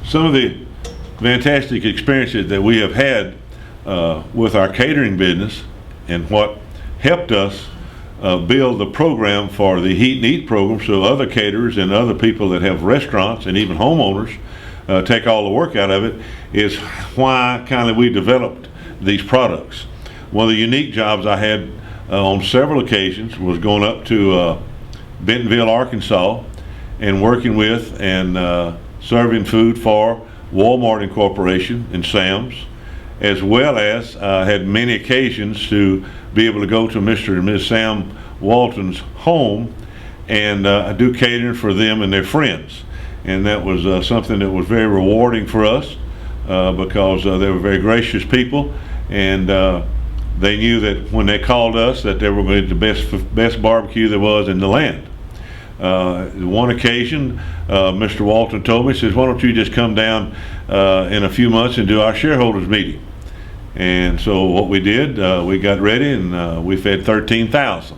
some of the fantastic experiences that we have had with our catering business, and what helped us build the program for the Heat and Eat program, so other caterers and other people that have restaurants and even homeowners take all the work out of it, is why kind of we developed these products. One of the unique jobs I had on several occasions was going up to Bentonville, Arkansas, and working with and serving food for Walmart Incorporation and Sam's, as well as had many occasions to be able to go to Mr. and Ms. Sam Walton's home and do catering for them and their friends. And that was something that was very rewarding for us because they were very gracious people, and they knew that when they called us that they were going to get the best barbecue there was in the land. One occasion, Mr. Walton told me, he says, why don't you just come down in a few months and do our shareholders meeting? And so what we did, we got ready and we fed 13,000.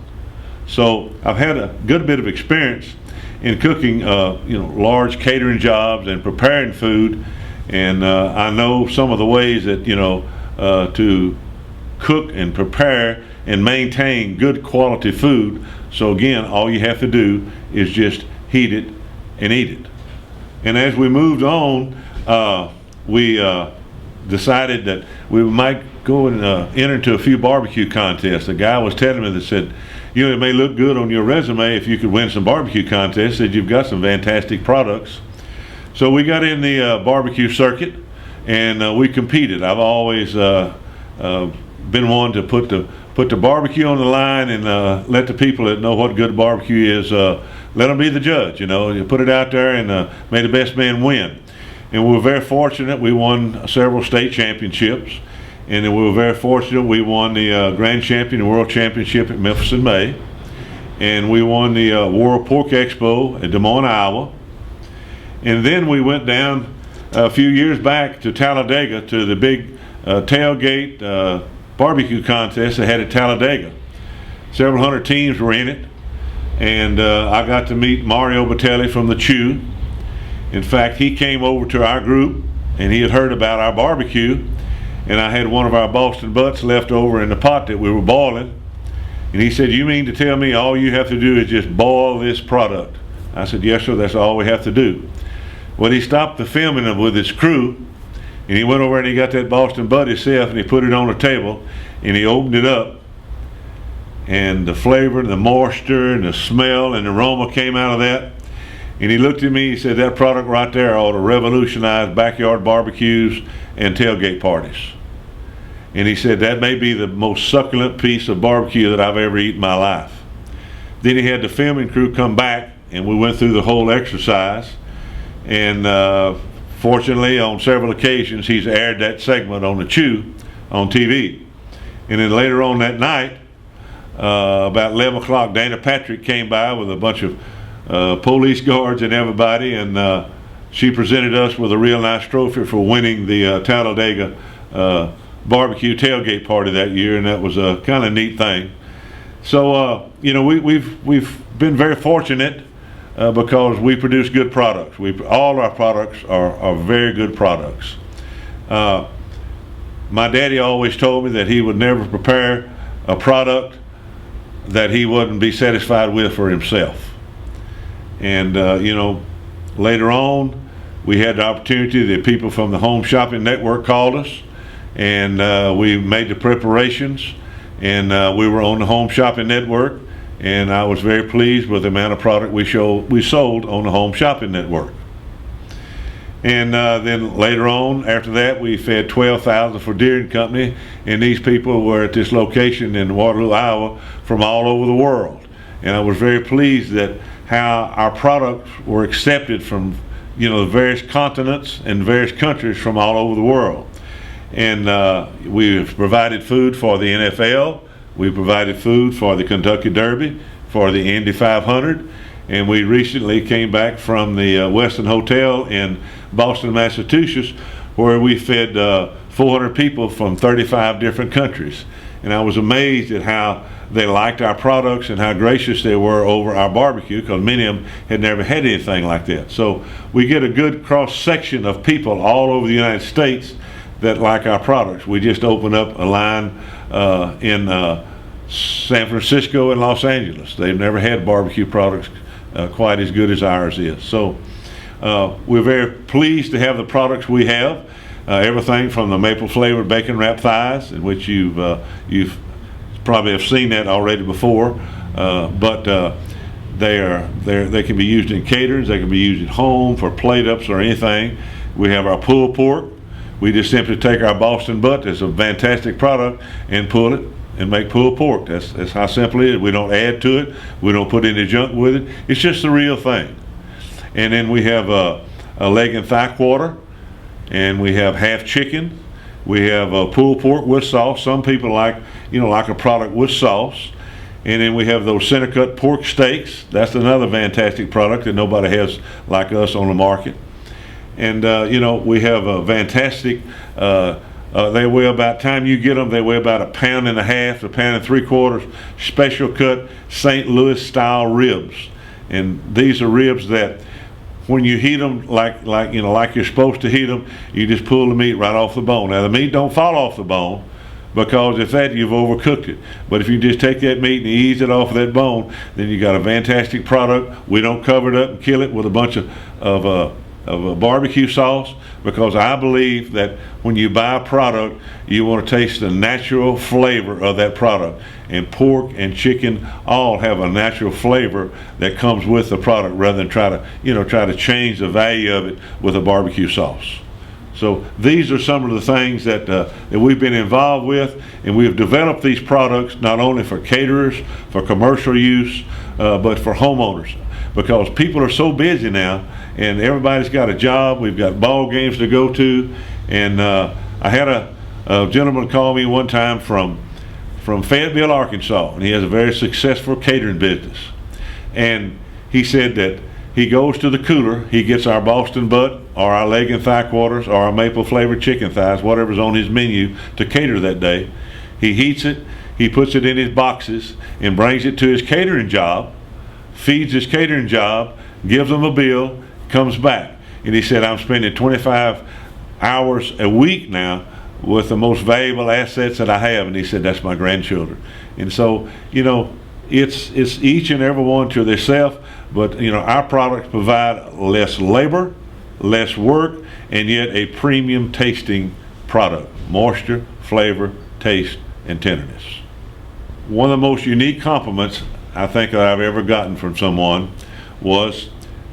So I've had a good bit of experience in cooking, large catering jobs and preparing food, and I know some of the ways that to cook and prepare and maintain good quality food. So again, all you have to do is just heat it and eat it. And as we moved on, we decided that we might go and enter into a few barbecue contests. A guy was telling me that said, it may look good on your resume if you could win some barbecue contests, said you've got some fantastic products. So we got in the barbecue circuit and we competed. I've always been one to put the barbecue on the line and let the people that know what good barbecue is, let them be the judge. You put it out there and may the best man win. And we were very fortunate. We won several state championships, and then we were very fortunate. We won the Grand Champion and World Championship at Memphis in May, and we won the World Pork Expo at Des Moines, Iowa. And then we went down a few years back to Talladega to the big tailgate barbecue contest they had at Talladega. Several hundred teams were in it, and I got to meet Mario Battelli from the Chew. In fact, he came over to our group and he had heard about our barbecue, and I had one of our Boston butts left over in the pot that we were boiling, and he said, you mean to tell me all you have to do is just boil this product? I said, yes sir, that's all we have to do. Well, he stopped the filming with his crew, and he went over and he got that Boston butt himself and he put it on the table and he opened it up, and the flavor and the moisture and the smell and the aroma came out of that. And he looked at me, he said, that product right there ought to revolutionize backyard barbecues and tailgate parties. And he said, that may be the most succulent piece of barbecue that I've ever eaten in my life. Then he had the filming crew come back and we went through the whole exercise. And fortunately, on several occasions, he's aired that segment on the Chew on TV. And then later on that night, about 11 o'clock, Dana Patrick came by with a bunch of police guards and everybody, and she presented us with a real nice trophy for winning the Talladega barbecue tailgate party that year, and that was a kind of neat thing. So we've been very fortunate because we produce good products. All our products are very good products. My daddy always told me that he would never prepare a product that he wouldn't be satisfied with for himself. And later on, we had the opportunity that people from the Home Shopping Network called us, and we made the preparations, and we were on the Home Shopping Network, and I was very pleased with the amount of product we sold on the Home Shopping Network. And then later on, after that, we fed 12,000 for Deere & Company, and these people were at this location in Waterloo, Iowa, from all over the world. And I was very pleased that how our products were accepted from the various continents and various countries from all over the world. And we've provided food for the NFL, we provided food for the Kentucky Derby, for the Indy 500, and we recently came back from the Westin Hotel in Boston, Massachusetts, where we fed 400 people from 35 different countries. And I was amazed at how they liked our products and how gracious they were over our barbecue, because many of them had never had anything like that. So we get a good cross section of people all over the United States that like our products. We just opened up a line in San Francisco and Los Angeles. They've never had barbecue products quite as good as ours is. So we're very pleased to have the products we have. Everything from the maple flavored bacon wrap thighs, in which you've probably have seen that already before, but they can be used in caterings. They can be used at home for plate ups or anything. We have our pulled pork. We just simply take our Boston butt, that's a fantastic product, and pull it and make pulled pork. That's how simple it is. We don't add to it. We don't put any junk with it. It's just the real thing. And then we have a leg and thigh quarter, and we have half chicken. We have a pulled pork with sauce. Some people like a product with sauce. And then we have those center cut pork steaks. That's another fantastic product that nobody has like us on the market. And we have a fantastic, they weigh about, time you get them, they weigh about 1.5 pounds, 1.75 pounds, special cut St. Louis style ribs. And these are ribs that when you heat them like you're supposed to heat them, you just pull the meat right off the bone. Now the meat don't fall off the bone, because if that, you've overcooked it. But if you just take that meat and ease it off of that bone, then you got a fantastic product. We don't cover it up and kill it with a bunch of barbecue sauce, because I believe that when you buy a product, you want to taste the natural flavor of that product. And pork and chicken all have a natural flavor that comes with the product, rather than try to change the value of it with a barbecue sauce. So these are some of the things that we've been involved with, and we have developed these products not only for caterers, for commercial use, but for homeowners, because people are so busy now, and everybody's got a job. We've got ball games to go to, and I had a gentleman call me one time from Fayetteville, Arkansas, and he has a very successful catering business. And he said that he goes to the cooler, he gets our Boston butt, or our leg and thigh quarters, or our maple flavored chicken thighs, whatever's on his menu to cater that day. He heats it, he puts it in his boxes, and brings it to his catering job, feeds his catering job, gives them a bill, comes back. And he said, I'm spending 25 hours a week now with the most valuable assets that I have. And he said, that's my grandchildren. And so, it's each and every one to themselves, but our products provide less labor, less work, and yet a premium tasting product. Moisture, flavor, taste, and tenderness. One of the most unique compliments I think that I've ever gotten from someone was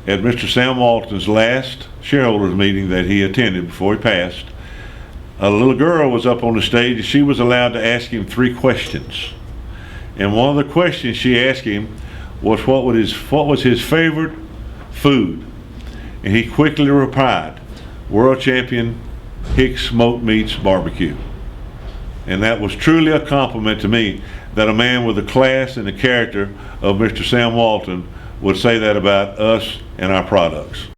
at Mr. Sam Walton's last shareholders meeting that he attended before he passed. A little girl was up on the stage, and she was allowed to ask him 3 questions. And one of the questions she asked him was what was his favorite food. And he quickly replied, World Champion Hicks Smoked Meats Barbecue. And that was truly a compliment to me, that a man with the class and the character of Mr. Sam Walton would say that about us and our products.